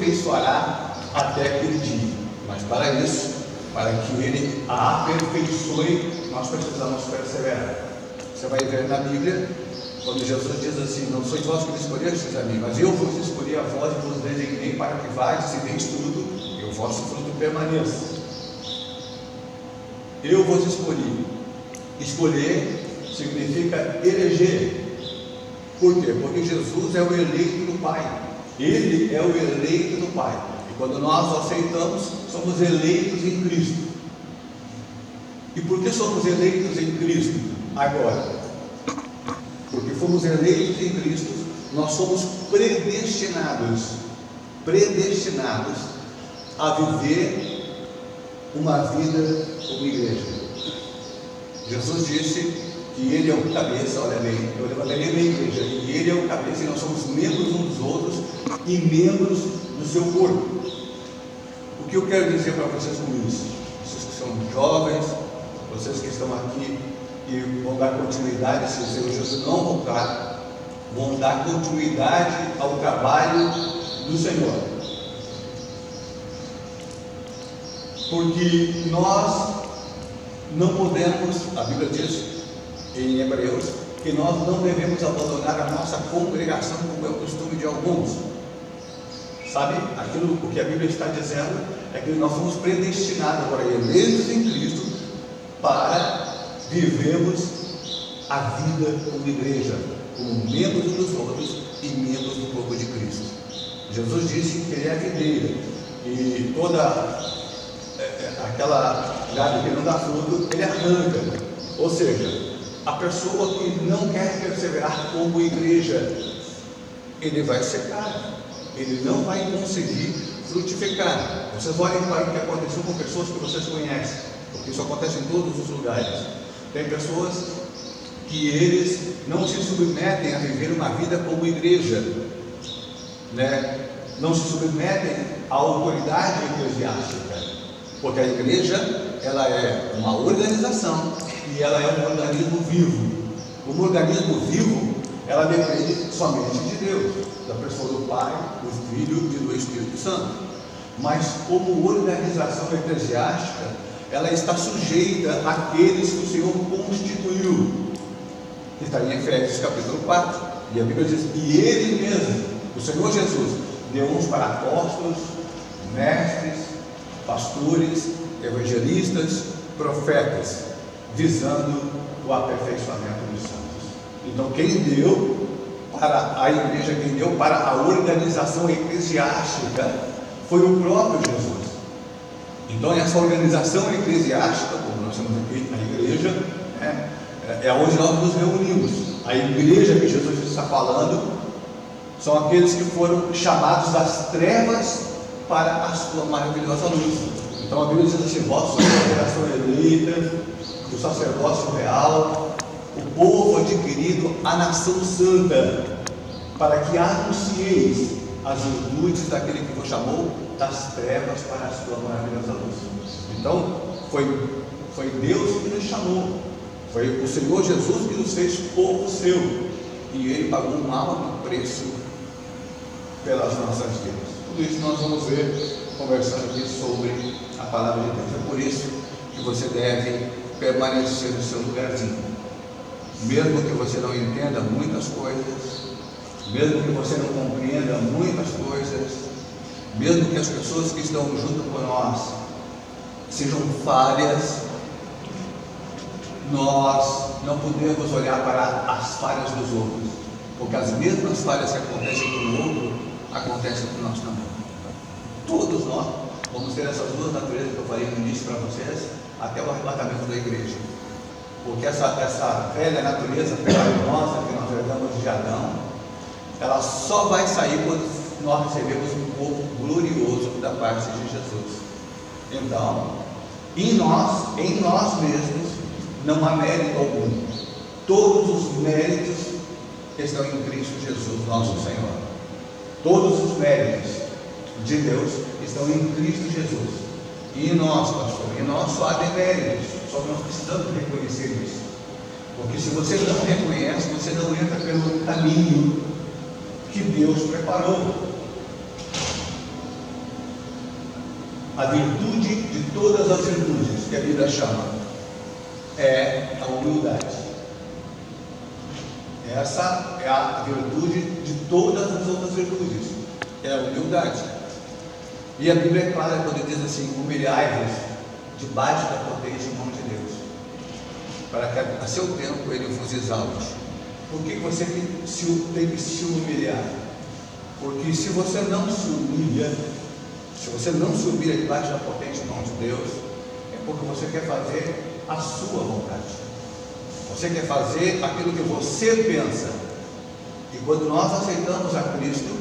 aperfeiçoará até aquele dia. Mas para isso, para que Ele a aperfeiçoe, nós precisamos perseverar. Você vai ver na Bíblia, quando Jesus diz assim: não sois vós que me escolhestes a mim, mas eu vos escolhi a vós e vos designei para que vades e deis tudo, e o vosso fruto permaneça. Eu vos escolhi. Escolher significa eleger. Por quê? Porque Jesus é o eleito do Pai. Ele é o eleito do Pai. E quando nós o aceitamos, somos eleitos em Cristo. E por que somos eleitos em Cristo agora? Porque fomos eleitos em Cristo, nós somos predestinados a viver uma vida como igreja. Jesus disse que Ele é o cabeça, olha bem, eu levantarei na igreja, e Ele é o cabeça, e nós somos membros uns dos outros e membros do seu corpo. O que eu quero dizer para vocês com isso? Vocês que são jovens, vocês que estão aqui e vão dar continuidade, se o Senhor Jesus não voltar, vão dar continuidade ao trabalho do Senhor. Porque nós não podemos, a Bíblia diz em Hebreus, que nós não devemos abandonar a nossa congregação, como é o costume de alguns. Sabe, aquilo o que a Bíblia está dizendo é que nós somos predestinados agora, eleitos em Cristo, para vivermos a vida como igreja, como membros uns dos outros e membros do corpo de Cristo. Jesus disse que Ele é a videira, e toda aquela galho que não dá fruto, Ele arranca. Ou seja, a pessoa que não quer perseverar como igreja, ele vai secar, ele não vai conseguir frutificar. Vocês olhem para o que aconteceu com pessoas que vocês conhecem, porque isso acontece em todos os lugares. Tem pessoas que eles não se submetem a viver uma vida como igreja, né? Não se submetem à autoridade eclesiástica, porque a igreja, ela é uma organização e ela é um organismo vivo. Como organismo vivo, ela depende somente de Deus, da pessoa do Pai, do Filho e do Espírito Santo. Mas como organização eclesiástica, ela está sujeita àqueles que o Senhor constituiu, que está em Efésios capítulo 4, e a Bíblia diz: e Ele mesmo, o Senhor Jesus, deu uns para apóstolos, mestres, pastores, evangelistas, profetas, visando o aperfeiçoamento dos santos. Então, quem deu para a igreja, quem deu para a organização eclesiástica, foi o próprio Jesus. Então, essa organização eclesiástica, como nós temos aqui a igreja, é onde nós nos reunimos. A igreja que Jesus está falando são aqueles que foram chamados das trevas para a sua maravilhosa luz. Então a Bíblia diz assim: vós sois a geração eleita, o sacerdócio real, o povo adquirido, a nação santa, para que anuncieis as virtudes daquele que vos chamou das trevas para a sua maravilhosa luz. Então foi Deus que nos chamou, foi o Senhor Jesus que nos fez povo seu, e Ele pagou um alto preço pelas nossas vidas. Tudo isso nós vamos ver conversando aqui sobre a palavra de Deus. É por isso que você deve permanecer no seu lugarzinho, mesmo que você não entenda muitas coisas, mesmo que você não compreenda muitas coisas, mesmo que as pessoas que estão junto com nós sejam falhas, nós não podemos olhar para as falhas dos outros, porque as mesmas falhas que acontecem com o outro acontecem com nós também. Todos nós vamos ter essas duas naturezas que eu falei no início para vocês, até o arrebatamento da igreja. Porque essa velha natureza pecaminosa que nós herdamos de Adão, ela só vai sair quando nós recebemos um corpo glorioso da parte de Jesus. Então, em nós mesmos, não há mérito algum. Todos os méritos estão em Cristo Jesus, nosso Senhor. Todos os méritos de Deus estão em Cristo Jesus. E em nós, pastor, em nós só há deméritos, só que nós precisamos reconhecer isso. Porque se você não reconhece, você não entra pelo caminho que Deus preparou. a virtude de todas as virtudes, que a Bíblia chama, é a humildade. Essa é a virtude de todas as outras virtudes, é a humildade. E a Bíblia é clara quando diz assim: humilhai-vos debaixo da potente mão de Deus, para que a seu tempo Ele vos exalte. Por que você tem que se humilhar? Porque se você não se humilha, debaixo da potente mão de Deus, é porque você quer fazer a sua vontade. Você quer fazer aquilo que você pensa. E quando nós aceitamos a Cristo,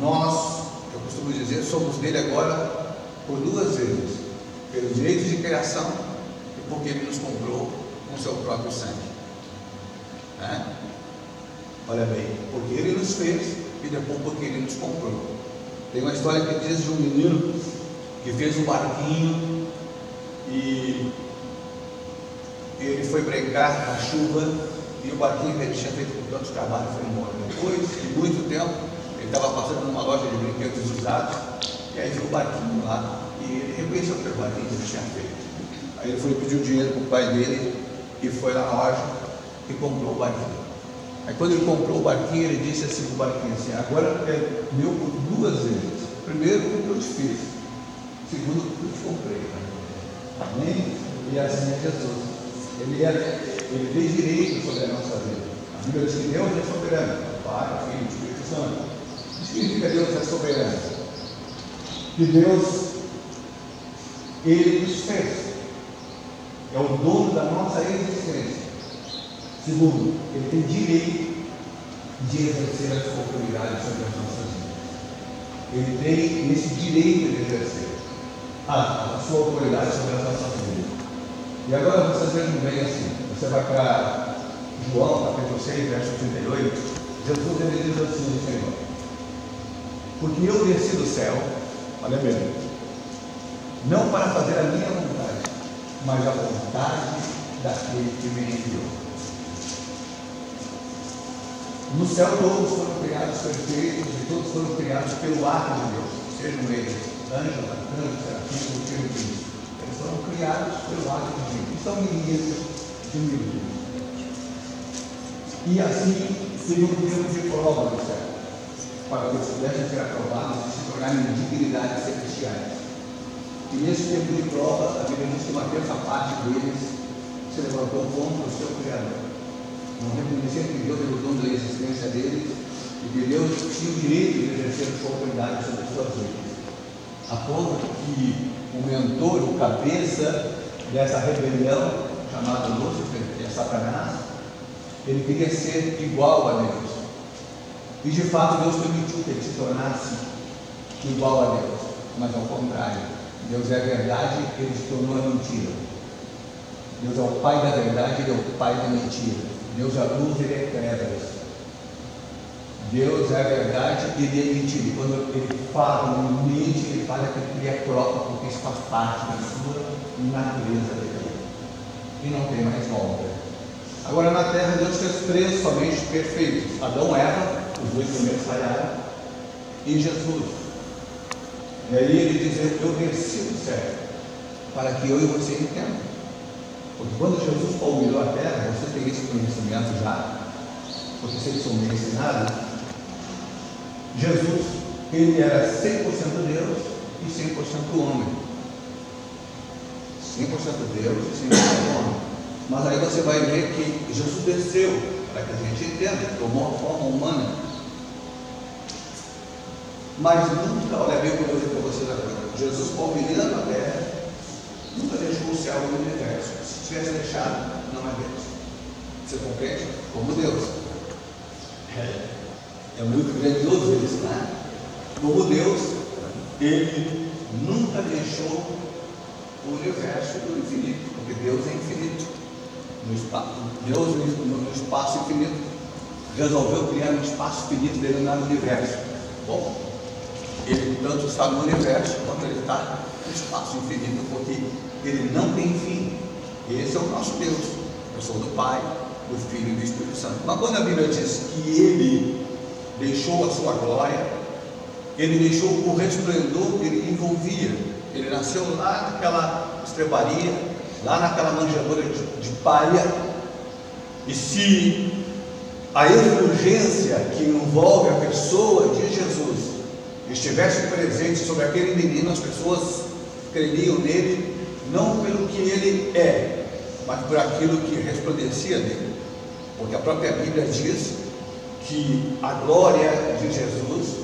nós, eu costumo dizer, somos dele agora por duas vezes: pelo direito de criação e porque Ele nos comprou com seu próprio sangue. Olha bem, porque Ele nos fez e depois porque Ele nos comprou. Tem uma história que diz de um menino que fez um barquinho e ele foi brincar na chuva e o barquinho que ele tinha feito com tanto trabalho foi embora. Depois de muito tempo, ele estava passando numa loja de brinquedos usados e aí viu o barquinho lá e ele reconheceu aquele barquinho que ele tinha feito. Aí ele foi pedir o dinheiro para o pai dele e foi lá na loja e comprou o barquinho. Aí quando ele comprou o barquinho, ele disse assim para o barquinho assim: agora é meu por duas vezes. Primeiro, o que eu te fiz. Segundo, o que eu te comprei. Amém? E assim é Jesus. Ele tem direito sobre a nossa vida. A Bíblia diz que Deus é soberano. Pai, Filho, Espírito Santo. O que significa Deus é soberano? Que Deus, Ele nos fez. É o dono da nossa existência. Segundo, Ele tem direito de exercer a sua autoridade sobre as nossas vidas. Ele tem esse direito de exercer a sua autoridade sobre as nossas vidas. E agora vocês vejam bem assim, você vai para João, capítulo 6, verso 38, Jesus ele diz assim: Senhor, porque eu desci do céu, olha bem, não para fazer a minha vontade, mas a vontade daquele que me enviou. No céu todos foram criados perfeitos e todos foram criados pelo ato de Deus, sejam eles anjos, arcanjos, serafins ou querubins. Eles foram criados pelo ato de Deus. Isso é um ministro de humildade. E assim teve um tempo de prova no céu, para que eles pudessem ser aprovados e se tornarem dignidades celestiais. E nesse tempo de prova, a Bíblia diz que uma terça parte deles se levantou contra o seu Criador. Não reconheceram que Deus era o dono da existência deles e que Deus tinha o direito de exercer a sua autoridade sobre as suas vidas. A ponto que o mentor, o cabeça dessa rebelião, chamado Lúcifer, que é Satanás, ele queria ser igual a Deus. E de fato Deus permitiu que ele se tornasse igual a Deus. Mas ao contrário, Deus é a verdade, ele se tornou a mentira. Deus é o pai da verdade, ele é o pai da mentira. Deus é a luz, ele é trevas. Deus é a verdade, ele é mentira. E quando ele fala, quando ele mente, ele fala aquilo que ele é próprio, porque isso faz parte da sua natureza dele. E não tem mais volta. Agora na terra Deus fez três somente perfeitos: Adão e Eva, os dois primeiros falharam, e Jesus. E aí ele diz: eu desci do céu, para que eu e você entendam. Porque quando Jesus palmilhou a terra, você tem esse conhecimento já, porque vocês são bem ensinados. Jesus, ele era 100% Deus e 100% homem. 100% Deus e 100% homem. Mas aí você vai ver que Jesus desceu, para que a gente entenda, tomou a forma humana. Mas nunca, olha bem o que eu vou dizer para vocês agora, Jesus palmilhando a terra, nunca deixou o céu e o universo. Se tivesse deixado, não é Deus. Você compreende? Como Deus. É muito grandioso isso, né? Como Deus, ele nunca deixou o universo do infinito, porque Deus é infinito. Deus, no espaço infinito, resolveu criar um espaço finito denominado universo. Bom, ele tanto está no universo quanto ele está no espaço infinito, porque ele não tem fim. Esse é o nosso Deus. Eu sou do Pai, do Filho e do Espírito Santo. Mas quando a Bíblia diz que ele deixou a sua glória, ele deixou o resplendor que ele envolvia. Ele nasceu lá naquela estrebaria, lá naquela manjedoura de palha. E se a efulgência que envolve a pessoa de Jesus estivesse presente sobre aquele menino, as pessoas creriam nele, não pelo que ele é, mas por aquilo que resplandecia nele. Porque a própria Bíblia diz que a glória de Jesus,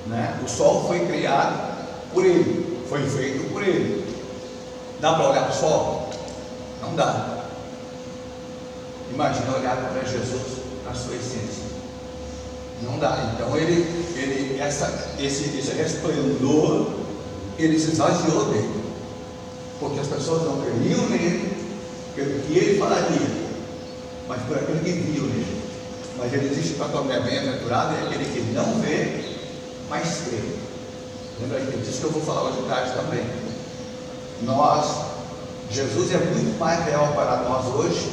né, o sol foi criado por ele, foi feito por ele. Dá para olhar para o sol? Não dá. Imagina olhar para Jesus na sua essência. Não dá. Então esse resplendor, ele se esvaziou dele, porque as pessoas não creriam nele pelo que ele falaria, mas por aquilo que viam nele. Mas ele existe para tornar bem-aventurado é aquele que não vê, mas crê. Lembra disso que eu vou falar hoje de tarde também. Jesus é muito mais real para nós hoje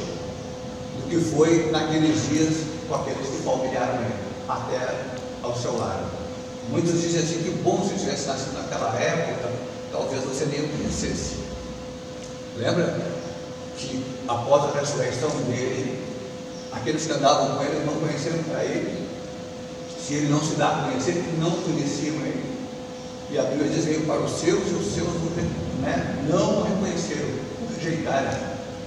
do que foi naqueles dias com aqueles que palmilharam ele, até ao seu lado. Muitos dizem assim, que bom se tivesse nascido naquela época, talvez você nem o conhecesse. Lembra que após a ressurreição dele, aqueles que andavam com ele não conheceram para ele. Se ele não se dá a conhecer, não conheciam ele. E a Bíblia diz: veio para os seus e os seus não o reconheceram, o rejeitaram.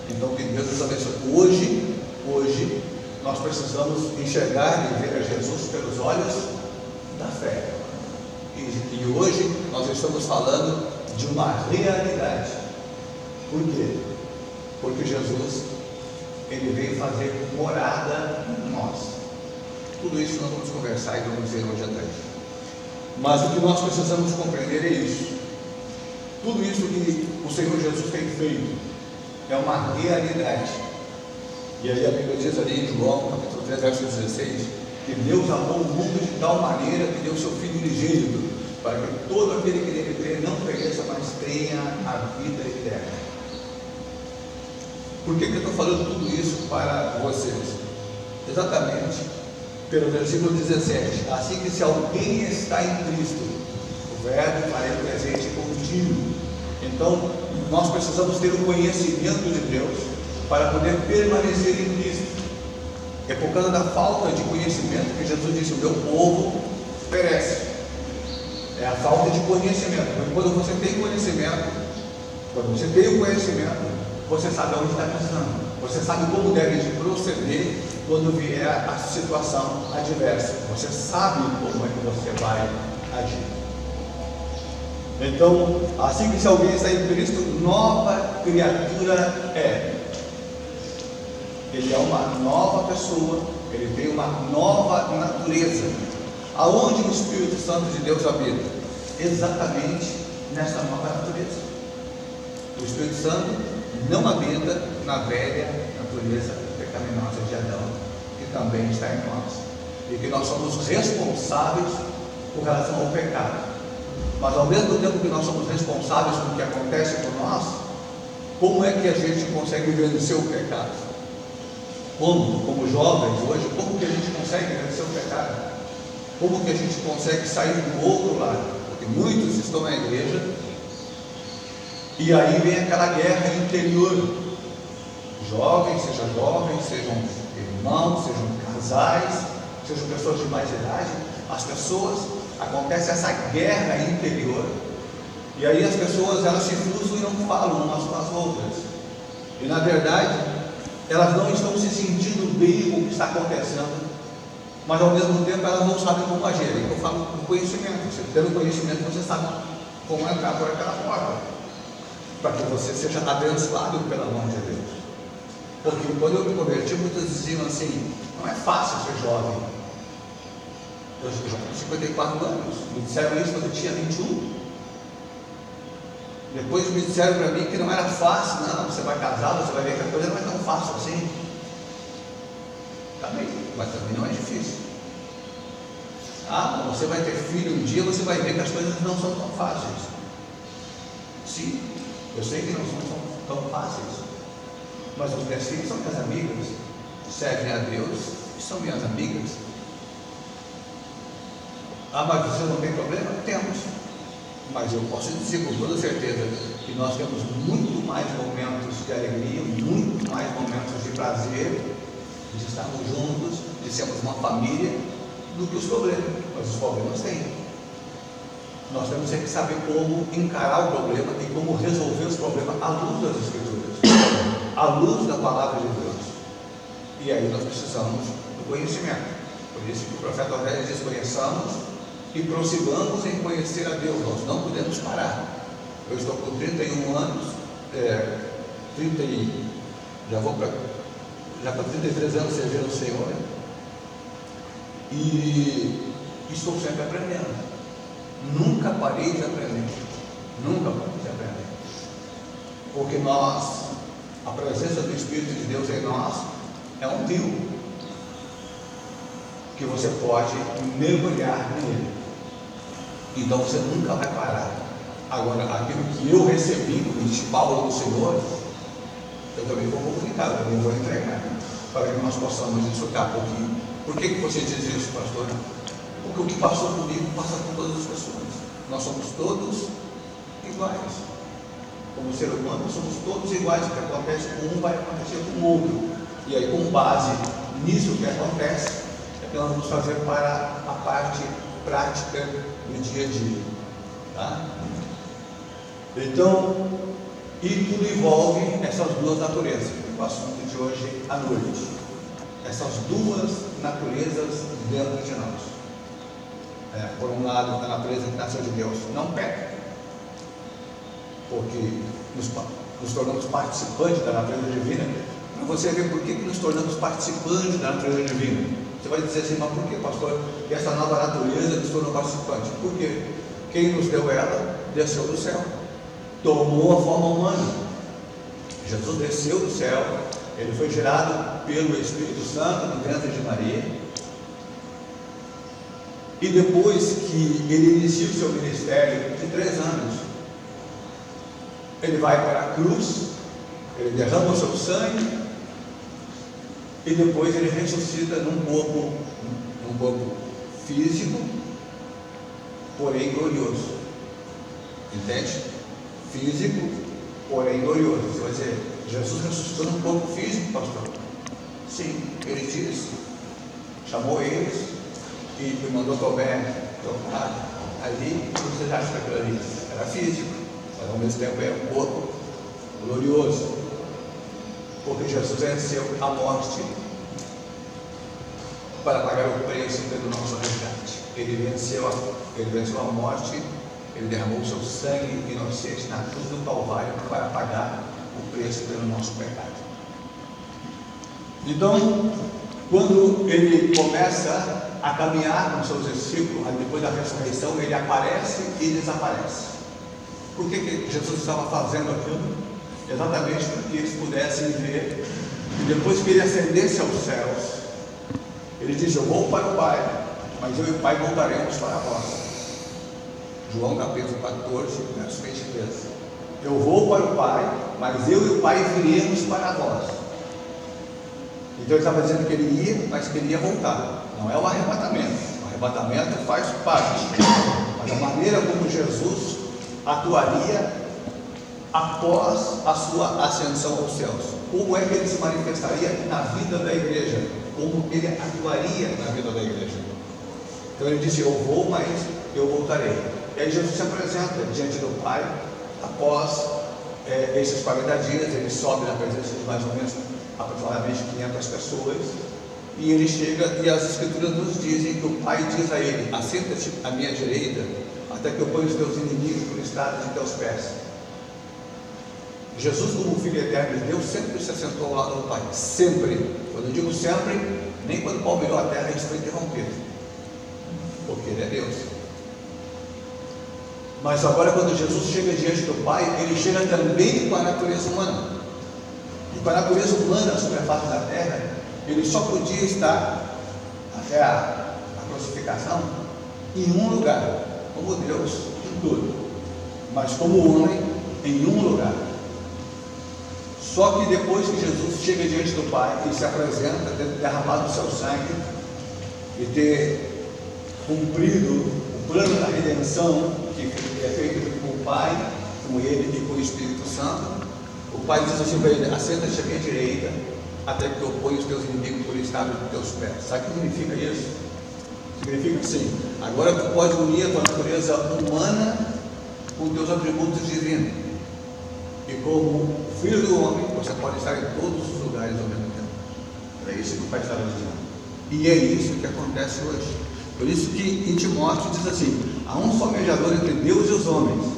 Então que Deus nos abençoe. Hoje nós precisamos enxergar e ver a Jesus pelos olhos da fé. E hoje nós estamos falando de uma realidade. Por quê? Porque Jesus, ele veio fazer morada em nós. Tudo isso nós vamos conversar e vamos ver hoje à tarde. Mas o que nós precisamos compreender é isso. Tudo isso que o Senhor Jesus tem feito é uma realidade. E aí a Bíblia diz ali em João, capítulo 3, verso 16, que Deus amou o mundo de tal maneira que deu seu Filho unigênito, para que todo aquele que nele crê não pereça, mas tenha a vida eterna. Por que eu estou falando tudo isso para vocês? Exatamente pelo versículo 17: assim que se alguém está em Cristo, o Verbo fará presente contínuo. Então nós precisamos ter o conhecimento de Deus para poder permanecer em Cristo. É por causa da falta de conhecimento que Jesus disse: o meu povo perece. É a falta de conhecimento. Porque quando você tem conhecimento, você sabe onde está pisando, você sabe como deve proceder quando vier a situação adversa, você sabe como é que você vai agir. Então, assim que se alguém está em Cristo, nova criatura é. Ele é uma nova pessoa, ele tem uma nova natureza. Aonde o Espírito Santo de Deus habita? Exatamente nessa nova natureza. O Espírito Santo não habita na velha natureza pecaminosa de Adão, que também está em nós, e que nós somos responsáveis por relação ao pecado. Mas ao mesmo tempo que nós somos responsáveis pelo que acontece com nós, como é que a gente consegue vencer o pecado? Como jovens hoje, como que a gente consegue vencer o pecado? Como que a gente consegue sair do outro lado? Porque muitos estão na igreja e aí vem aquela guerra interior. Jovens, sejam irmãos, sejam casais, sejam pessoas de mais idade, as pessoas, acontece essa guerra interior, e aí as pessoas, elas se frustram e não falam umas com as outras, e na verdade, elas não estão se sentindo bem com o que está acontecendo, mas ao mesmo tempo elas não sabem como agir. Eu falo com conhecimento. Você tendo conhecimento, você sabe como entrar por aquela porta, para que você seja abençoado pela mão de Deus. Porque quando eu me converti, muitos diziam assim: não é fácil ser jovem. Eu já tenho 54 anos, me disseram isso quando eu tinha 21. Depois me disseram para mim que não era fácil. Não, você vai casar, você vai ver que a coisa não é tão fácil assim. Tá bem, mas também não é difícil. Você vai ter filho um dia, você vai ver que as coisas não são tão fáceis. Sim, eu sei que não são tão fáceis, mas os meus filhos são minhas amigas, servem a Deus e são minhas amigas. Ah, mas você não tem problema? Temos. Mas eu posso dizer com toda certeza que nós temos muito mais momentos de alegria, muito mais momentos de prazer, de estarmos juntos, de sermos uma família, do que os problemas. Mas os problemas têm. Nós temos que saber como encarar o problema e como resolver os problemas à luz das Escrituras, à luz da palavra de Deus. E aí nós precisamos do conhecimento. Por isso que o profeta Oséias diz: conheçamos e prossigamos em conhecer a Deus. Nós não podemos parar. Eu estou com 31 anos, já para 33 anos servindo o Senhor, né? E estou sempre aprendendo. Nunca parei de aprender. Nunca parei de aprender. Porque a presença do Espírito de Deus em nós é um rio que você pode mergulhar nele. Então você nunca vai parar. Agora, aquilo que eu recebi do principal do Senhor, eu também vou comunicar, eu também vou entregar, para que nós possamos desfrutar. Por que você diz isso, pastor? Porque o que passou comigo passa com todas as pessoas. Nós somos todos iguais. Como ser humano, somos todos iguais. O que acontece com um vai acontecer com o outro. E aí, com base nisso que acontece, é que nós vamos fazer para a parte prática do dia a dia. Tá? Então, e tudo envolve essas duas naturezas. O assunto de hoje à noite. Essas duas naturezas dentro de nós. Por um lado, a natureza que nasceu de Deus não peca, porque nos tornamos participantes da natureza divina. Para você ver por que nos tornamos participantes da natureza divina. Você vai dizer assim: mas por que, pastor? E essa nova natureza nos tornou participantes? Porque quem nos deu ela desceu do céu, tomou a forma humana. Jesus desceu do céu, ele foi gerado pelo Espírito Santo no ventre de Maria. E depois que ele inicia o seu ministério de 3 anos, ele vai para a cruz, ele derrama o seu sangue, e depois ele ressuscita num corpo físico, porém glorioso. Entende? Físico, porém glorioso. Você vai dizer: Jesus ressuscitou num corpo físico, pastor? Sim, ele disse, chamou eles e mandou Tomé tocar ali. O que você acha daquilo ali? Era físico, mas ao mesmo tempo era um corpo glorioso, porque Jesus venceu a morte para pagar o preço pelo nosso resgate. Ele venceu a morte, ele derramou o seu sangue inocente na cruz do Calvário para pagar o preço pelo nosso pecado. Então, quando ele começa a caminhar com seus discípulos, depois da ressurreição, ele aparece e desaparece. Por que Jesus estava fazendo aquilo? Exatamente para que eles pudessem ver, e depois que ele ascendesse aos céus, ele diz: eu vou para o Pai, mas eu e o Pai voltaremos para vós. João capítulo 14, verso 23. Eu vou para o Pai, mas eu e o Pai viremos para vós. Então ele estava dizendo que ele ia, mas que ele ia voltar. Não é o arrebatamento. O arrebatamento faz parte, mas a maneira como Jesus atuaria após a sua ascensão aos céus. Como é que ele se manifestaria na vida da igreja? Como ele atuaria na vida da igreja? Então ele disse: eu vou, mas eu voltarei. E aí Jesus se apresenta diante do Pai. Após esses 40 dias, ele sobe na presença de mais ou menos aproximadamente 500 pessoas, e ele chega, e as Escrituras nos dizem que o Pai diz a ele: assenta-te à minha direita, até que eu ponha os teus inimigos por estradas de teus pés. Jesus, como Filho eterno de Deus, sempre se assentou ao lado do Pai. Sempre. Quando eu digo sempre, nem quando o pau virou a terra isso foi interrompido, porque ele é Deus. Mas agora, quando Jesus chega diante do Pai, ele chega também com a natureza humana. E com a natureza humana sobre a face da terra, ele só podia estar até a crucificação em um lugar, como Deus em tudo, mas como homem em um lugar. Só que depois que Jesus chega diante do Pai e se apresenta, ter derramado o seu sangue e ter cumprido plano da redenção que é feito com o Pai, com Ele e com o Espírito Santo. O Pai diz assim para ele: assenta-te à minha direita, até que eu ponha os teus inimigos por estado dos teus pés. Sabe o que significa isso? Significa assim: agora tu pode unir a tua natureza humana com os teus atributos divinos, e como filho do homem você pode estar em todos os lugares ao mesmo tempo. É isso que o Pai está dizendo, e é isso que acontece hoje. Por isso que em Timóteo diz assim: há um só mediador entre Deus e os homens,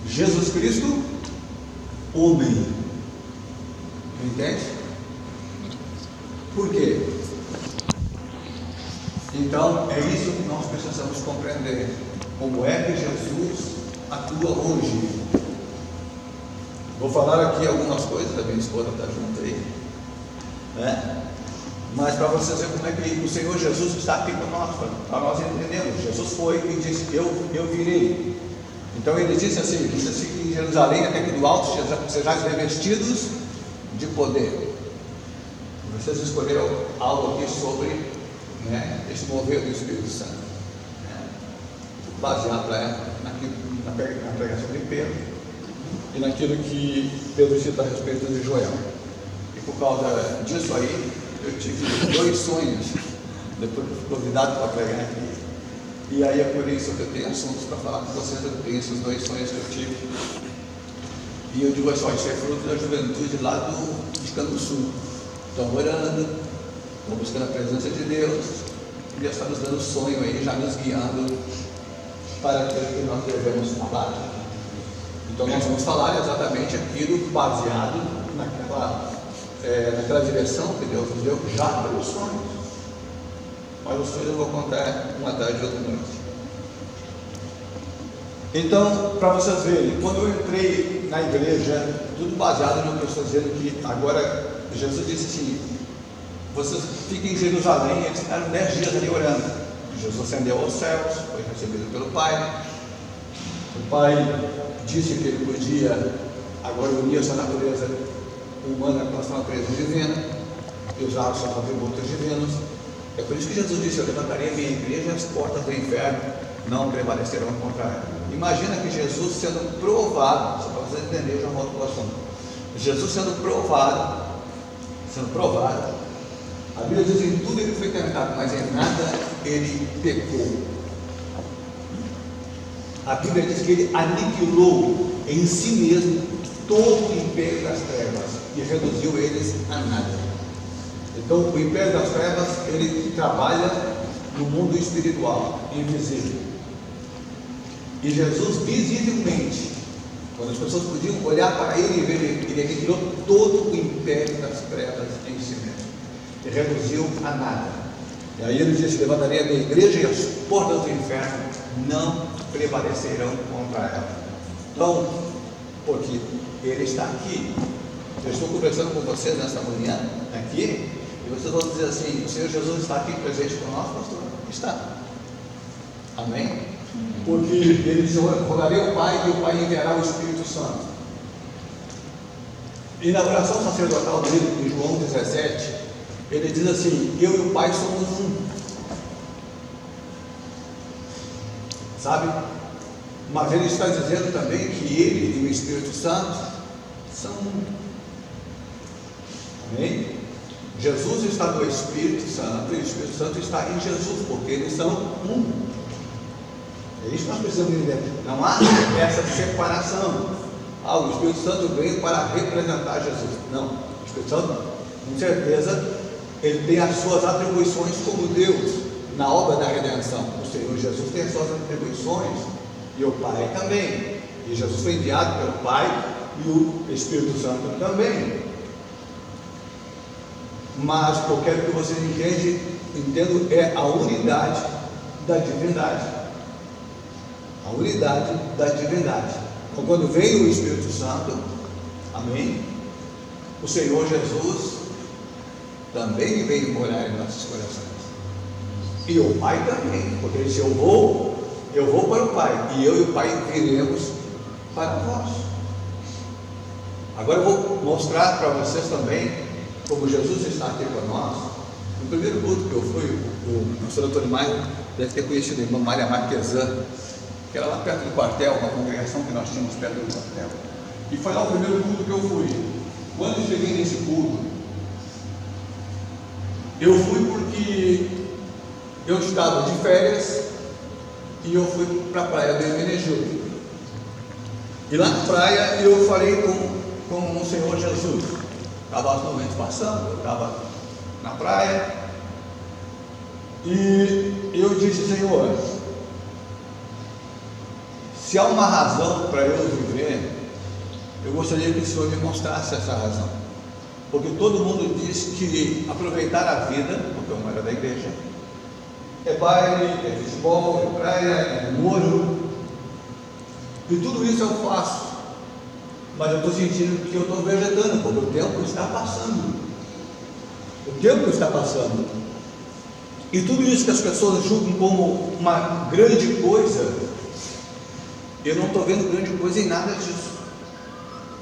Jesus Cristo, homem. Entende? Por quê? Então é isso que nós precisamos compreender. Como é que Jesus atua hoje? Vou falar aqui algumas coisas, a minha esposa está junto aí, né? Mas para vocês verem como é que o Senhor Jesus está aqui conosco, para nós entendermos. Jesus foi e disse: eu virei. Então ele disse assim: vocês fiquem em Jerusalém até que do alto sejais revestidos de poder. Vocês escolheram algo aqui sobre, né, esse mover do Espírito Santo, né, baseado na pregação de Pedro e naquilo que Pedro cita a respeito de Joel. E por causa disso aí, eu tive 2 sonhos, depois fui convidado para pregar aqui. E aí é por isso que eu tenho assuntos para falar com vocês. Eu tenho esses 2 sonhos que eu tive. E eu digo assim: isso é fruto da juventude lá de Canguçu. Estão orando, estão buscando a presença de Deus, e Deus está nos dando sonho aí, já nos guiando para aquilo que nós devemos falar. Então nós vamos falar exatamente aquilo baseado naquela direção que Deus nos deu já pelos sonhos. Mas os sonhos eu vou contar uma tarde e outra noite. Então, para vocês verem, quando eu entrei na igreja, tudo baseado no que eu estou dizendo, que agora Jesus disse assim: vocês fiquem em Jerusalém. Eles ficaram 10 dias ali orando. Jesus ascendeu aos céus, foi recebido pelo Pai. O Pai disse que ele podia agora unir a sua natureza humana com a sua natureza divina e usar os seus atributos divinos. É por isso que Jesus disse: eu levantarei a minha igreja e as portas do inferno não prevalecerão contra ela. Imagina que Jesus sendo provado, só para você entender, eu já volto para o assunto. Jesus sendo provado, a Bíblia diz: em tudo ele foi tentado, mas em nada ele pecou. A Bíblia diz que ele aniquilou em si mesmo todo o império das trevas e reduziu eles a nada. Então o império das trevas, ele trabalha no mundo espiritual, invisível. E Jesus visivelmente, quando as pessoas podiam olhar para ele e ver, ele aniquilou todo o império das trevas em si mesmo e reduziu a nada. E aí ele disse: levantarei a minha igreja e as portas do inferno não prevalecerão contra ela. Então, porque ele está aqui, eu estou conversando com vocês nesta manhã aqui, e vocês vão dizer assim: o Senhor Jesus está aqui presente conosco, pastor? Está. Amém? Porque ele diz: rogarei ao Pai e o Pai enviará o Espírito Santo. E na oração sacerdotal dele, em João 17, ele diz assim: eu e o Pai somos um. Sabe? Mas ele está dizendo também que ele e o Espírito Santo são um. Amém? Jesus está no Espírito Santo e o Espírito Santo está em Jesus, porque eles são um. É isso que nós precisamos entender. Não há essa separação. O Espírito Santo veio para representar Jesus. Não. O Espírito Santo, com certeza, ele tem as suas atribuições como Deus na obra da redenção. O Senhor Jesus tem as suas atribuições e o Pai também. E Jesus foi enviado pelo Pai e o Espírito Santo também. Mas o que eu quero que vocês entendam é a unidade da divindade. A unidade da divindade. Então, quando veio o Espírito Santo, amém, o Senhor Jesus também veio morar em nossos corações. E o Pai também, porque ele disse: eu vou para o Pai, e eu e o Pai viremos para vós. Agora eu vou mostrar para vocês também como Jesus está aqui conosco, No primeiro culto que eu fui, o pastor Antônio Maia deve ter conhecido a irmã Maria Marquesan, que era lá perto do quartel, uma congregação que nós tínhamos perto do quartel. E foi lá o primeiro culto que eu fui. Quando eu cheguei nesse culto, eu fui porque eu estava de férias e eu fui para a praia do Hermenegildo. E lá na praia eu falei com o Senhor Jesus. Estava as nuvens passando, eu estava na praia e eu disse: Senhor, se há uma razão para eu viver, eu gostaria que o Senhor me mostrasse essa razão. Porque todo mundo diz que aproveitar a vida, porque eu não era da igreja, é baile, é futebol, é praia, é namoro, e tudo isso eu faço, mas eu estou sentindo que eu estou vegetando, porque o tempo está passando. O tempo está passando. E tudo isso que as pessoas julgam como uma grande coisa, eu não estou vendo grande coisa em nada disso.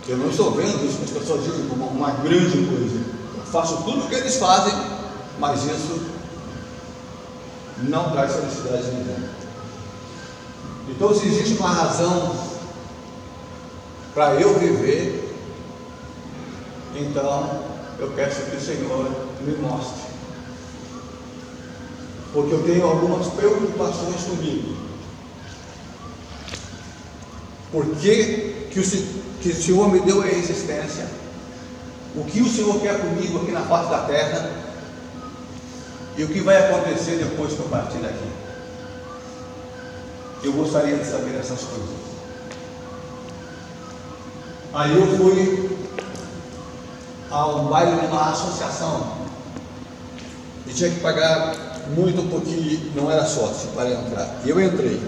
Eu não estou vendo isso que as pessoas dizem como uma grande coisa. Eu faço tudo o que eles fazem, mas isso não traz felicidade nenhuma. Então, se existe uma razão para eu viver, então eu peço que o Senhor me mostre, porque eu tenho algumas preocupações comigo. Por que o Senhor me deu a existência? O que o Senhor quer comigo aqui na face da terra? E o que vai acontecer depois que eu partir daqui? Eu gostaria de saber essas coisas. Aí eu fui a um baile de uma associação e tinha que pagar muito porque não era sócio para entrar. E eu entrei.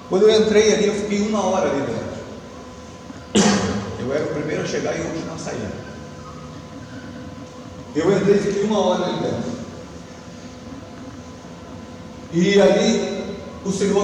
Quando eu entrei ali, eu fiquei 1 hora ali dentro. Eu era o primeiro a chegar e o último a sair. Eu entrei e fiquei 1 hora ali dentro. E ali o Senhor